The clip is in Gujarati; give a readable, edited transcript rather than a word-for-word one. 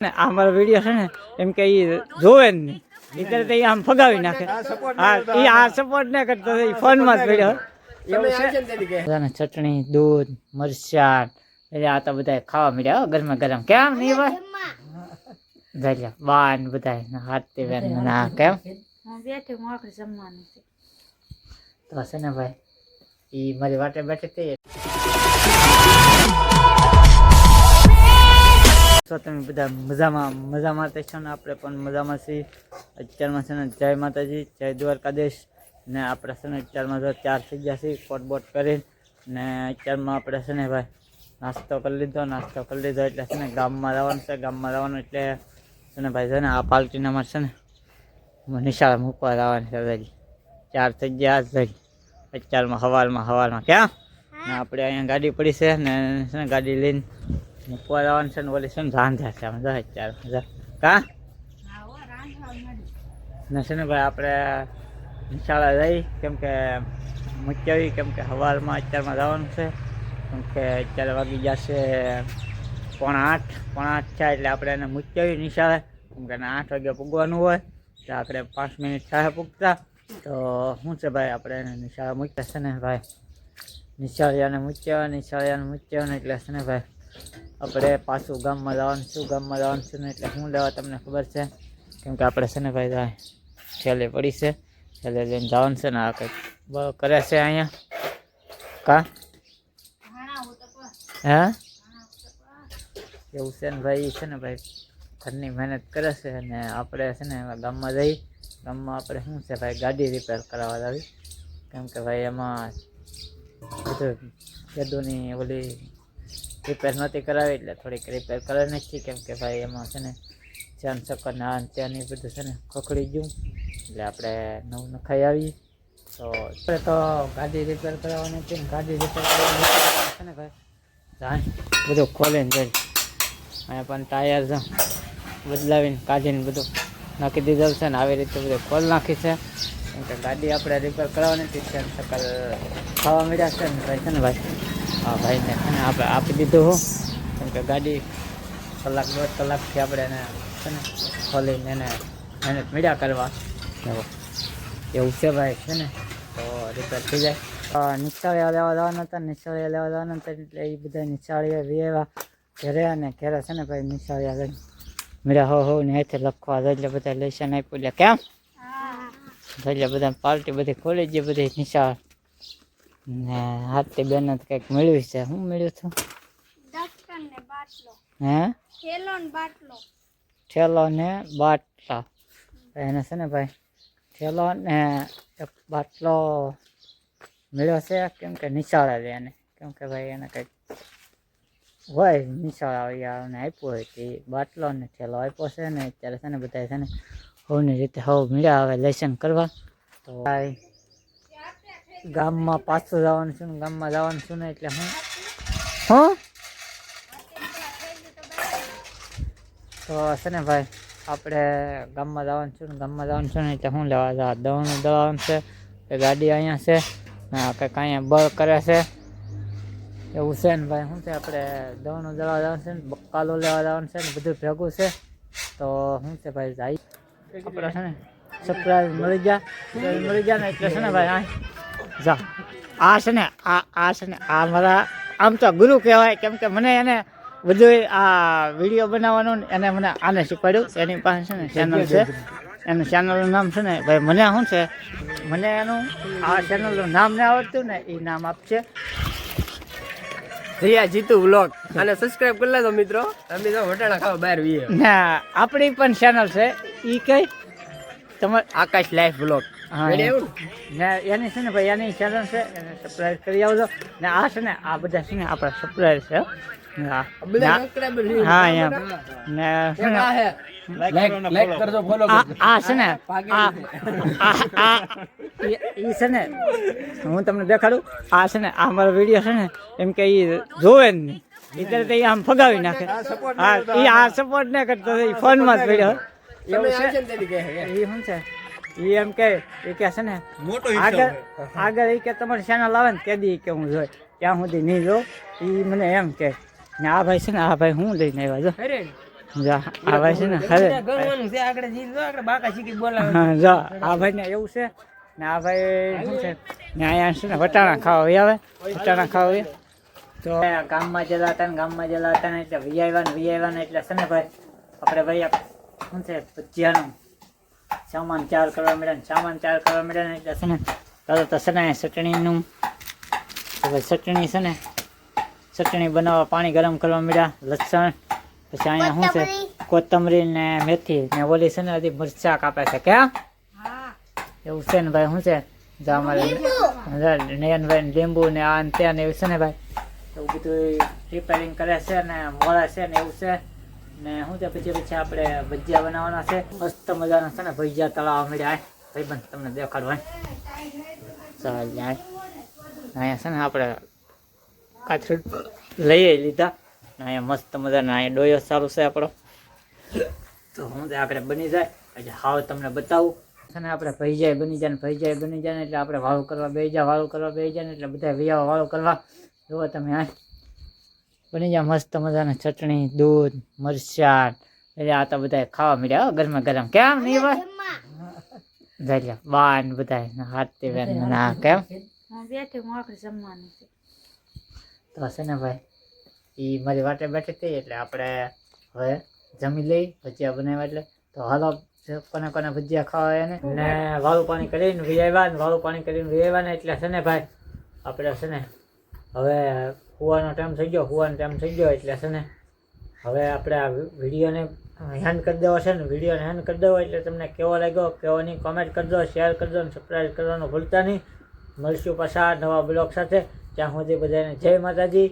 ને આ મારો વિડીયો છે ને એમ કે ઈ જોવે જ નહીં એટલે તો આમ ફગાવી નાખે. હા એ આ સપોર્ટ ના કરતો ફોનમાં જ વિડીયો એવું છે. ચટણી દૂધ મરચાં એટલે આ તો બધા ખાવા મળ્યા ગરમા ગરમ. કેમ નહીં ભાઈ બાન બધા હાથથી બેન ના કેમ તો હશે ને ભાઈ ઈ મારી વાટે બેઠી હતી. તો તમે બધા મજામાં તો છો ને આપણે પણ મજામાં છીએ. અત્યારમાં છે ને જય માતાજી જય દ્વારકાધીશ ને આપણે છે ને અત્યારમાં જો 4 થઈ ગયા છીએ કોટ બોટ કરીને ને અત્યારમાં આપણે છે ને ભાઈ નાસ્તો કરી લીધો એટલે છે ને ગામમાં જવાનું એટલે છે ને ભાઈ છે ને આ પાલટીને અમારે છે ને નિશાળ મૂકવા જવાની છે હજી 4 થઈ ગયા જ અત્યારમાં હવારમાં ક્યાં ને આપણે અહીંયા ગાડી પડી છે ને ગાડી લઈને મૂકવા જવાનું છે ને ઓલી છે ને રાંધા છે અમે અત્યારે કા ને છે ને ભાઈ આપણે નિશાળા જઈ કેમ કે મૂક્યાવી કેમ કે હવારમાં અત્યારમાં જવાનું છે કેમ કે અત્યારે વાગી જશે 7:45 થાય એટલે આપણે એને મૂક્યાવી નિશાળે કેમ કે 8 વાગે પૂગવાનું હોય એટલે આપણે 5 મિનિટ થાય પૂગતા. તો શું છે ભાઈ આપણે એને નિશાળા મૂક્યા છે ને ભાઈ નિશાળિયાને મૂક્યા ને એટલે છે ને ભાઈ આપણે પાછું ગામમાં જવાનું છે ને એટલે શું લેવા તમને ખબર છે કેમ કે આપણે છે ને ભાઈ છેલ્લે પડી છે છેલ્લે લઈને જવાનું છે ને આ કંઈક કરે છે અહીંયા કા હે એવું છે ને ભાઈ છે ને ભાઈ ઘરની મહેનત કરે છે અને આપણે છે ને ગામમાં આપણે શું છે ભાઈ ગાડી રિપેર કરાવવા આવી કેમ કે ભાઈ એમાં બધું ગેડોની ઓલી રિપેર નહોતી કરાવી એટલે થોડીક રિપેર કરાવી નાખી કેમ કે ભાઈ એમાં છે ને ચાન ચક્કર ને આ ત્યાંની બધું છે ને ખખડી ગયું એટલે આપણે નવું નખાઈ આવી. તો આપણે તો ગાડી રિપેર કરાવવાની હતી ને ગાડી રિપેર કરાવવાની છે ને ભાઈ બધું ખોલીને જઈ અહીંયા પણ ટાયર છે બદલાવીને કાઢીને બધું નાખી દીધેલું છે ને આવી રીતે બધું ખોલ નાખી છે કેમ કે ગાડી આપણે રિપેર કરાવવાની હતી ચાન ચક્કર ખાવા મળ્યા છે ને ભાઈ છે ને ભાઈ હા ભાઈને છે ને આપણે આપી દીધું હું કેમ કે ગાડી 1-1.5 કલાકથી આપણે એને છે ને ખોલીને એને મહેનત મળ્યા કરવા એવું છે ભાઈ છે ને તો રિપેર થઈ જાય. નિશાળિયા લેવા જવાના હતા એટલે એ બધા નિશાળિયા વેવા ઘરે અને ઘરે છે ને ભાઈ નિશાળિયા લઈને મળ્યા હો ને અહીંથી લખવા જાય એટલે બધા લેશન આપ્યું એટલે કેમ એટલે બધા પાર્ટી બધી ખોલી ગઈ બધી નિશાળ ને હાથથી બેન કંઈક મળ્યું છે. શું મળ્યું હતું હે ઠેલો ને બાટલા એને છે ને ભાઈ ઠેલો ને એક બાટલો મળ્યો છે કેમ કે નિશાળા લે એને કેમ કે ભાઈ એને કંઈક હોય નિશાળા ને આપ્યું હોય તે બાટલો ને ઠેલો આપ્યો છે ને અત્યારે છે ને બધા છે ને હવની રીતે મળ્યા હવે લેસન કરવા. તો ભાઈ ગામમાં પાછું જવાનું છું ને એટલે હું તો છે ને ભાઈ આપણે ગામમાં જવાનું છું ને એટલે હું લેવા દવાનું છે કે ગાડી અહીંયા છે ને કંઈક અહીંયા બળ કરે છે એવું છે ને ભાઈ શું છે આપણે દવાનું દવા જવાનું છે ને બકાલો લેવા જવાનું છે ને બધું ભેગું છે. તો શું છે ભાઈ જાય આપણે છે ને સરપ્રાઈઝ મળી ગયા ને એટલે છે ને ભાઈ જા આ છે ને આ મારા આમ તો ગુરુ કહેવાય કેમ કે મને એને બધું આ વિડીયો બનાવવાનું એને મને આને શીખવાડ્યું. એની પાસે છે ને ચેનલ છે એનું ચેનલનું નામ છે ને ભાઈ મને શું છે મને એનું આ ચેનલનું નામ ને આવડતું ને એ નામ આપશે જીતુ વ્લોગ અને સબસ્ક્રાઇબ કરી લેજો મિત્રો. અમે તો વટાણા ખાવા બહાર વીએ ના આપણી પણ ચેનલ છે એ કઈ તમારે આકાશ લાઈફ વ્લોગ ને એની છે ને ભાઈ એની ચેનલ છે એને સબસ્ક્રાઇબ કરી આવજો ને આ છે ને આ બધા છે ને આપણા સબસ્ક્રાઇબ છે હા એમ ને લાઈક કરજો ફોલો આ છે ને ઈ છે ને હું તમને દેખાડું આ છે ને આ મારો વિડીયો છે ને એમ કે ઈ જોવે જ નહીં એટલે તો આમ ફગાવી નાખે. હા એ આ સપોર્ટ ના કરતો ફોનમાં જ વિડીયો એવું છે. એ શું છે એ એમ કે છે ને આગળ એ કે તમારી ચેનલ આવે ને તે કે હું જોઈ ત્યાં સુધી નહીં જો એ મને એમ કે ને આ ભાઈ છે ને આ ભાઈ હું લઈને આવ્યા જો જા આ ભાઈ છે ને હવે ગણવાનું છે આગળ જીત જો આગળ બાકા શીખી બોલાવે હા જા આ ભાઈ ને એવું છે ને આ ભાઈ શું છે ને અહીંયા છે ને વટાણા ખાવા આવે વટાણા ખાવા તો ગામમાં જલા હતા ને એટલે વિયાવ્યા ને એટલે છે ને ભાઈ આપણે ભાઈ શું છે ભજીયાનું સામાન ચાર કરવા મળ્યા ને એટલે છે ને તરત છે ને ચટણીનું ચટણી છે ને ચટણી બનાવવા પાણી ગરમ કરવા મળ્યા લસણ પછી અહીંયા શું છે કોથમરી ને મેથી ને ઓલી છે ને હજી મરચા કાપે છે કેમ એવું છે ને ભાઈ શું છે જા અમારે નયનભાઈ ને લીંબુ ને આ ને ત્યાં ને એવું છે ને ભાઈ એવું બધું રિપેરિંગ કરે છે ને મોળે છે ને એવું છે ને શું છે પછી આપણે ભજીયા બનાવવાના છે મસ્ત મજાના છે ને ભજીયા તળાવવા મળ્યા ભાઈ બંધ તમને દેખાડવા ચાલ જાય અહીંયા છે ને આપણે કાથરું લઈ લીધા અહીંયા મસ્ત મજાના અહીંયા ડોયો સારું છે આપણો તો હું આપણે બની જાય એટલે હાવ તમને બતાવું છે ને આપણે ભજીયા બની જાય ને એટલે આપણે વાળું કરવા બેસી જાય ને એટલે બધા વિયાવા વાળું કરવા જુઓ તમે આ બની જાય મસ્ત મજાના ચટણી દૂધ મરચાં એટલે આ તો બધા ખાવા મળ્યા ગરમા ગરમ કેમ નહીં ભાઈ બાન બધા હાથ ના કેમ તો હશે ને ભાઈ એ મારી વાટે બેઠી હતી એટલે આપણે હવે જમી લઈ ભજીયા બનાવ્યા એટલે તો હાલો કોને ભજીયા ખાવા એને ને વાળું પાણી કરીને વિયાવ્યા ને એટલે છે ને ભાઈ આપણે છે ને હવે સુવાનો ટાઈમ થઈ ગયો એટલે છે ને હવે આપણે આ વિડીયોને હેન્ડ કરી દેવો છે ને એટલે તમને કેવો લાગ્યો કેવો નહીં કોમેન્ટ કરજો શેર કરજો અને સબસ્ક્રાઈબ કરવાનું ભૂલતા નહીં મળશું પાછા નવા બ્લોગ સાથે ત્યાં સુધી બધાને જય માતાજી